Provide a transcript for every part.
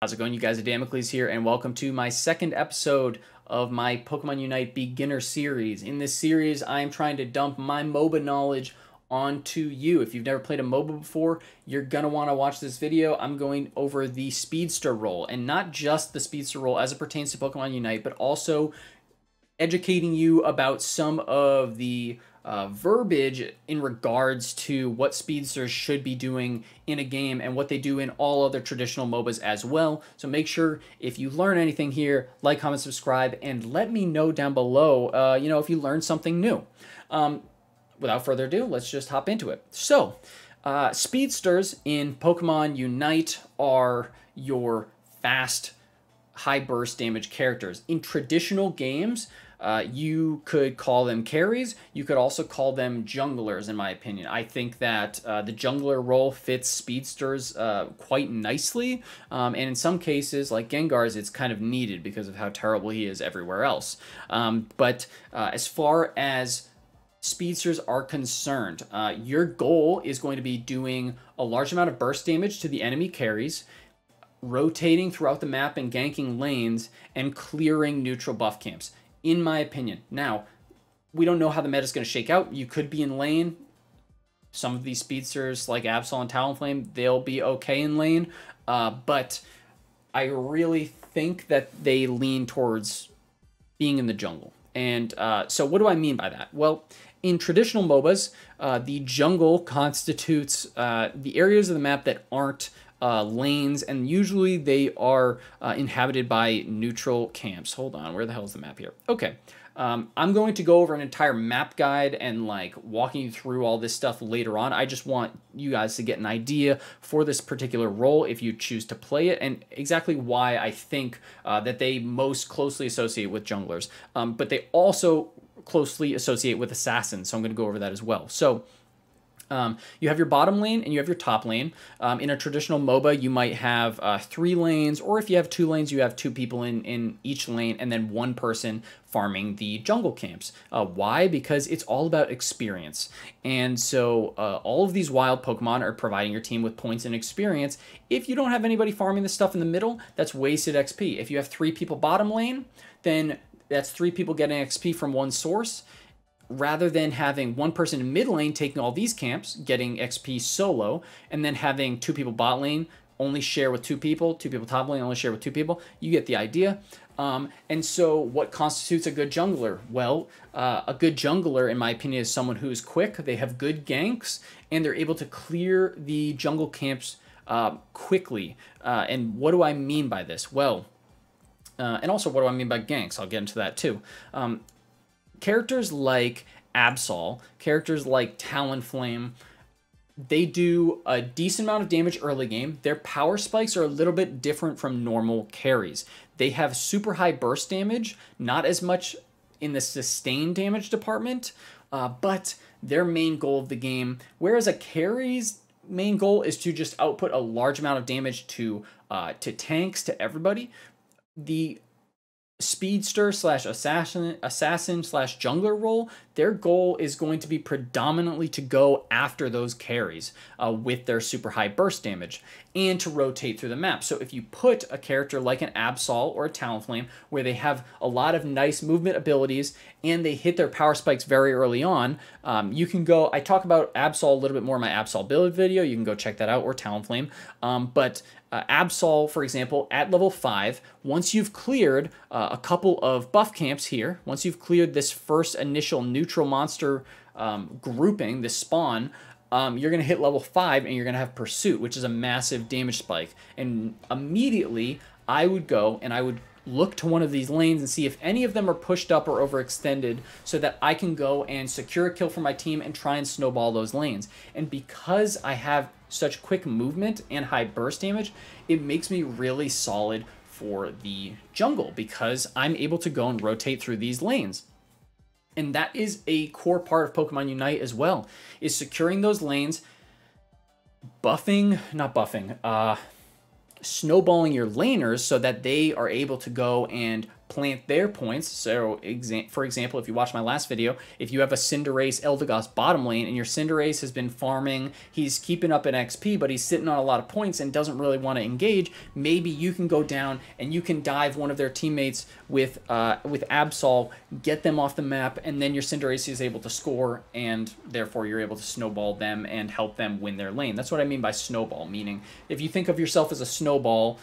How's it going, you guys? Damocles here, and welcome to my second episode of my Pokemon Unite beginner series. In this series, I'm trying to dump my MOBA knowledge onto you. If you've never played a MOBA before, you're gonna want to watch this video. I'm going over the Speedster role, and not just the Speedster role as it pertains to Pokemon Unite, but also educating you about some of the verbiage in regards to what speedsters should be doing in a game and what they do in all other traditional MOBAs as well. So make sure if you learn anything here, like, comment, subscribe, and let me know down below, if you learned something new. Without further ado, let's just hop into it. So, speedsters in Pokemon Unite are your fast, high burst damage characters. In traditional games, you could call them carries. You could also call them junglers, in my opinion. I think that the jungler role fits speedsters quite nicely. And in some cases, like Gengar's, it's kind of needed because of how terrible he is everywhere else. But as far as speedsters are concerned, your goal is going to be doing a large amount of burst damage to the enemy carries, rotating throughout the map and ganking lanes, and clearing neutral buff camps, in my opinion. Now, we don't know how the meta is going to shake out. You could be in lane. Some of these speedsters, like Absol and Talonflame, they'll be okay in lane. But I really think that they lean towards being in the jungle. And so what do I mean by that? Well, in traditional MOBAs, the jungle constitutes the areas of the map that aren't lanes, and usually they are inhabited by neutral camps. Hold on, where the hell is the map here? Okay, I'm going to go over an entire map guide and like walking you through all this stuff later on. I just want you guys to get an idea for this particular role if you choose to play it, and exactly why I think that they most closely associate with junglers. But they also closely associate with assassins, so I'm going to go over that as well. So you have your bottom lane and you have your top lane. In a traditional MOBA, you might have 3 lanes, or if you have 2 lanes, you have 2 people in each lane and then 1 person farming the jungle camps. Why? Because it's all about experience. And so all of these wild Pokemon are providing your team with points and experience. If you don't have anybody farming the stuff in the middle, that's wasted XP. If you have 3 people bottom lane, then that's 3 people getting XP from one source, rather than having 1 person in mid lane taking all these camps, getting XP solo, and then having 2 people bot lane only share with 2 people, 2 people top lane only share with 2 people. You get the idea. And so what constitutes a good jungler? Well, a good jungler, in my opinion, is someone who is quick, they have good ganks, and they're able to clear the jungle camps quickly. And what do I mean by this? Well, and also what do I mean by ganks? I'll get into that too. Characters like Absol, characters like Talonflame, they do a decent amount of damage early game. Their power spikes are a little bit different from normal carries. They have super high burst damage, not as much in the sustained damage department, but their main goal of the game, whereas a carry's main goal is to just output a large amount of damage to tanks, to everybody, the speedster slash assassin slash jungler role, their goal is going to be predominantly to go after those carries with their super high burst damage and to rotate through the map. So if you put a character like an Absol or a Talonflame where they have a lot of nice movement abilities and they hit their power spikes very early on, you can go, I talk about Absol a little bit more in my Absol build video, you can go check that out, or Talonflame, but Absol, for example, at level 5, once you've cleared a couple of buff camps here, once you've cleared this first initial neutral monster grouping, this spawn, you're going to hit level 5 and you're going to have Pursuit, which is a massive damage spike. And immediately, I would go and I would look to one of these lanes and see if any of them are pushed up or overextended so that I can go and secure a kill for my team and try and snowball those lanes. And because I have such quick movement and high burst damage, it makes me really solid for the jungle because I'm able to go and rotate through these lanes. And that is a core part of Pokemon Unite as well, is securing those lanes, snowballing your laners so that they are able to go and plant their points. So for example, if you watch my last video, if you have a Cinderace Eldegoss bottom lane and your Cinderace has been farming, he's keeping up an XP, but he's sitting on a lot of points and doesn't really want to engage, maybe you can go down and you can dive one of their teammates with Absol, get them off the map, and then your Cinderace is able to score, and therefore you're able to snowball them and help them win their lane. That's what I mean by snowball, meaning if you think of yourself as a snowball,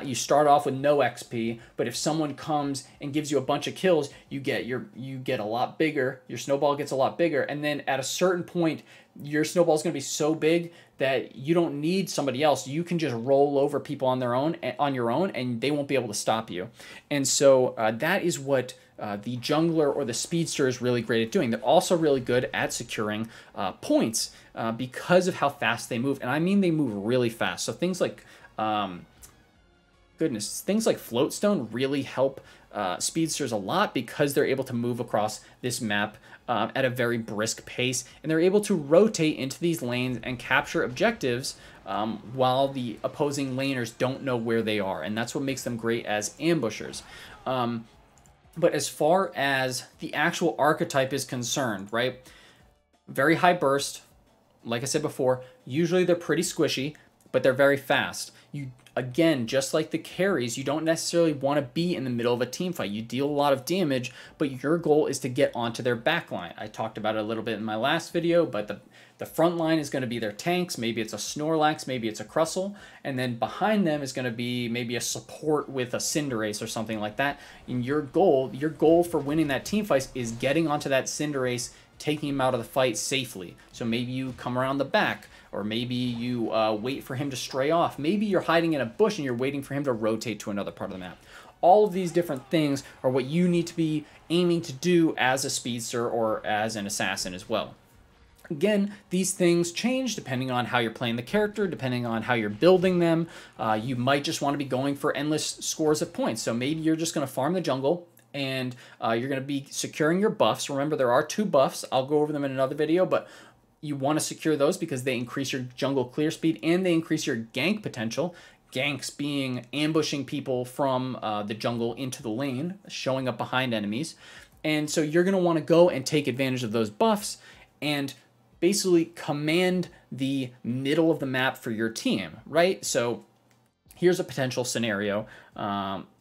you start off with no XP, but if someone comes and gives you a bunch of kills, you get a lot bigger, your snowball gets a lot bigger, and then at a certain point, your snowball is going to be so big that you don't need somebody else. You can just roll over people on your own, and they won't be able to stop you. And so that is what the jungler or the speedster is really great at doing. They're also really good at securing points because of how fast they move. And I mean they move really fast. So things like, things like Floatstone really help speedsters a lot because they're able to move across this map at a very brisk pace, and they're able to rotate into these lanes and capture objectives while the opposing laners don't know where they are, and that's what makes them great as ambushers. But as far as the actual archetype is concerned, right, very high burst, like I said before, usually they're pretty squishy, but they're very fast. Again, just like the carries, you don't necessarily want to be in the middle of a team fight. You deal a lot of damage, but your goal is to get onto their backline. I talked about it a little bit in my last video, but the front line is going to be their tanks. Maybe it's a Snorlax, maybe it's a Crustle, and then behind them is going to be maybe a support with a Cinderace or something like that. And your goal for winning that team fight is getting onto that Cinderace, taking him out of the fight safely. So maybe you come around the back, or maybe you wait for him to stray off. Maybe you're hiding in a bush and you're waiting for him to rotate to another part of the map. All of these different things are what you need to be aiming to do as a speedster or as an assassin as well. Again, these things change depending on how you're playing the character, depending on how you're building them. You might just want to be going for endless scores of points. So maybe you're just going to farm the jungle, and you're going to be securing your buffs. Remember, there are 2 buffs. I'll go over them in another video, but you want to secure those because they increase your jungle clear speed and they increase your gank potential. Ganks being ambushing people from the jungle into the lane, showing up behind enemies. And so you're going to want to go and take advantage of those buffs and basically command the middle of the map for your team, right? So here's a potential scenario.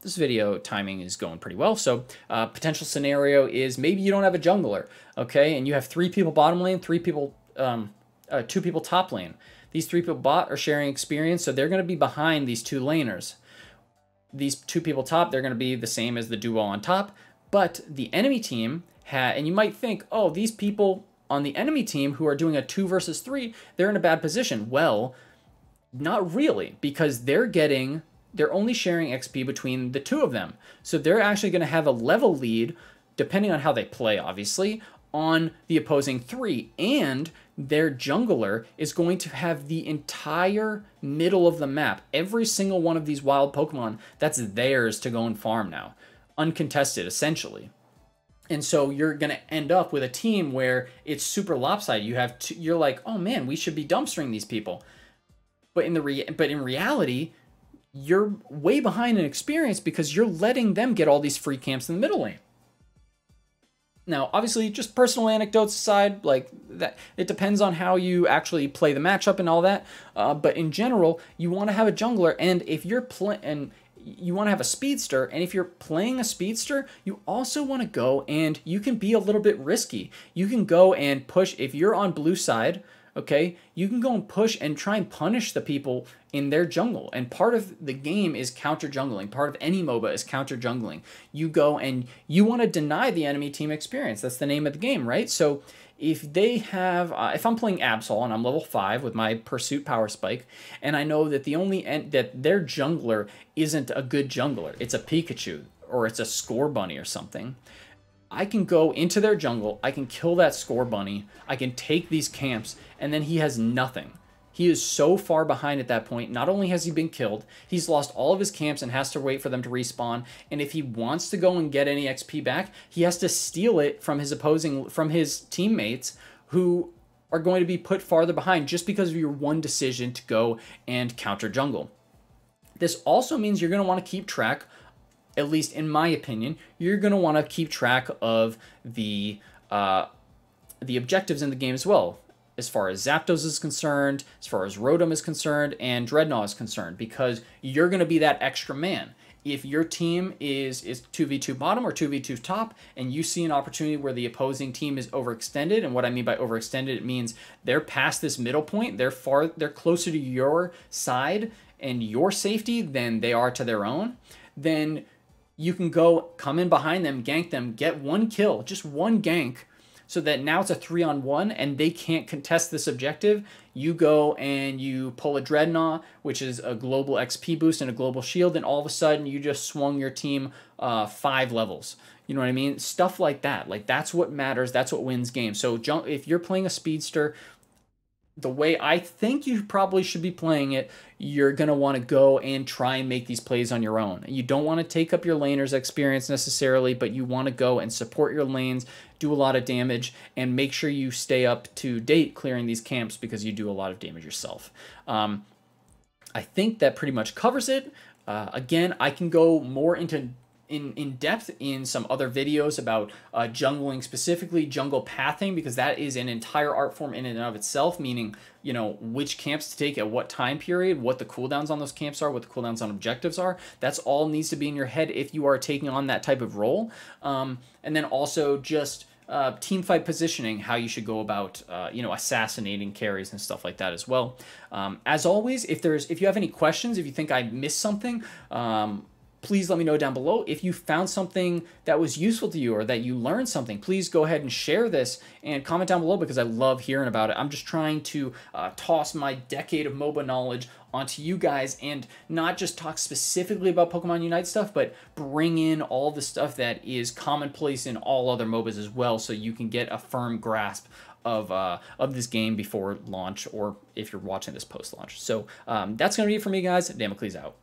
This video timing is going pretty well. So potential scenario is maybe you don't have a jungler, okay? And you have 3 people bottom lane, 2 people top lane. These 3 people bot are sharing experience, so they're going to be behind these 2 laners. These 2 people top, they're going to be the same as the duo on top, but the enemy team and you might think, oh, these people on the enemy team who are doing a 2 versus 3, they're in a bad position. Well, not really, because they're only sharing XP between the 2 of them. So they're actually going to have a level lead, depending on how they play, obviously, on the opposing 3. And their jungler is going to have the entire middle of the map. Every single one of these wild Pokemon, that's theirs to go and farm now. Uncontested, essentially. And so you're going to end up with a team where it's super lopsided. You're like, oh man, we should be dumpstering these people. But in reality, you're way behind in experience because you're letting them get all these free camps in the middle lane. Now, obviously, just personal anecdotes aside, like that, it depends on how you actually play the matchup and all that. But in general, you want to have a jungler, and if you're you want to have a speedster, and if you're playing a speedster, you also want to go and you can be a little bit risky. You can go and push if you're on blue side. Okay, you can go and push and try and punish the people in their jungle. And part of the game is counter jungling. Part of any MOBA is counter jungling. You go and you want to deny the enemy team experience. That's the name of the game, right? So if they have, if I'm playing Absol and I'm level 5 with my Pursuit Power Spike, and I know that that their jungler isn't a good jungler, it's a Pikachu or it's a Score Bunny or something, I can go into their jungle, I can kill that Score Bunny, I can take these camps, and then he has nothing. He is so far behind at that point. Not only has he been killed, he's lost all of his camps and has to wait for them to respawn. And if he wants to go and get any XP back, he has to steal it from his teammates who are going to be put farther behind just because of your one decision to go and counter jungle. This also means you're going to want to keep track at least in my opinion, you're going to want to keep track of the objectives in the game as well, as far as Zapdos is concerned, as far as Rotom is concerned, and Dreadnought is concerned, because you're going to be that extra man. If your team is 2v2 bottom or 2v2 top, and you see an opportunity where the opposing team is overextended, and what I mean by overextended, it means they're past this middle point, they're closer to your side and your safety than they are to their own, then you can come in behind them, gank them, get one kill, just one gank, so that now it's a 3-on-1 and they can't contest this objective. You go and you pull a Dreadnought, which is a global XP boost and a global shield, and all of a sudden you just swung your team 5 levels. You know what I mean? Stuff like that. Like, that's what matters. That's what wins games. So if you're playing a Speedster, the way I think you probably should be playing it, you're going to want to go and try and make these plays on your own. You don't want to take up your laner's experience necessarily, but you want to go and support your lanes, do a lot of damage, and make sure you stay up to date clearing these camps, because you do a lot of damage yourself. I think that pretty much covers it. Again, I can go more into in depth in some other videos about jungling, specifically jungle pathing, because that is an entire art form in and of itself, meaning, you know, which camps to take at what time period, what the cooldowns on those camps are, what the cooldowns on objectives are. That's all needs to be in your head if you are taking on that type of role. And then also just team fight positioning, how you should go about, you know, assassinating carries and stuff like that as well. As always, if you have any questions, if you think I missed something, please let me know down below. If you found something that was useful to you or that you learned something, please go ahead and share this and comment down below, because I love hearing about it. I'm just trying to toss my decade of MOBA knowledge onto you guys, and not just talk specifically about Pokemon Unite stuff, but bring in all the stuff that is commonplace in all other MOBAs as well, so you can get a firm grasp of this game before launch, or if you're watching this post-launch. So that's going to be it for me, guys. Damocles out.